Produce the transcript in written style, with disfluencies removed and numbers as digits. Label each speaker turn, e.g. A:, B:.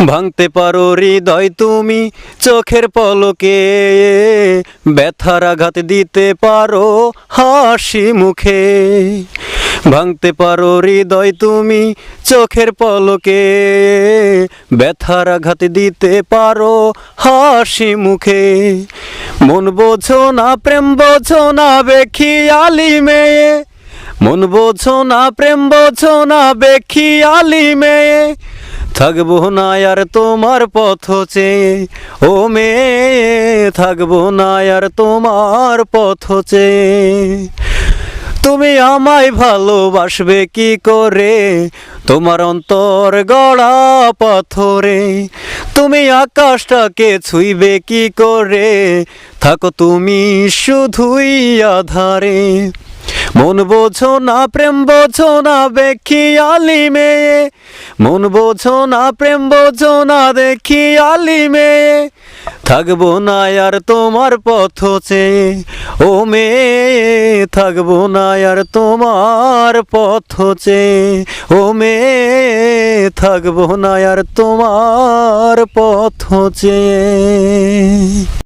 A: ভাঙতে পারো হৃদয় তুমি চোখের পলকে, ব্যথার আঘাত দিতে পারো হাসি মুখে। ভাঙতে পারো হৃদয় তুমি চোখের পলকে, ব্যথার আঘাত দিতে পারো হাসি মুখে। মন বোঝো না প্রেম বোঝো না বেখিয়ালি মেয়ে, মন বোঝো না প্রেম বোঝো না বেখিয়ালি মেয়ে। থাকবো না আর তোমার পথ চেয়ে ও মেয়ে, থাকবো না আর তোমার পথ চেয়ে। তুমি আমায় ভালোবাসবে কি করে, তোমার অন্তর গড়া পাথরে। তুমি আকাশটাকে ছুঁইবে কি করে, থাকো তুমি শুধুই আধারে। মন বোঝো না প্রেম বোঝো না বেখিয়ালি মেয়ে, মন বোঝো না প্রেম বোঝো না দেখিয়ালি মেয়ে। থাকবো না আর তোমার পথ চেয়ে ও মেয়ে, থাকবো না আর তোমার পথ চেয়ে ও মেয়ে, থাকবো না আর তোমার পথ চেয়ে।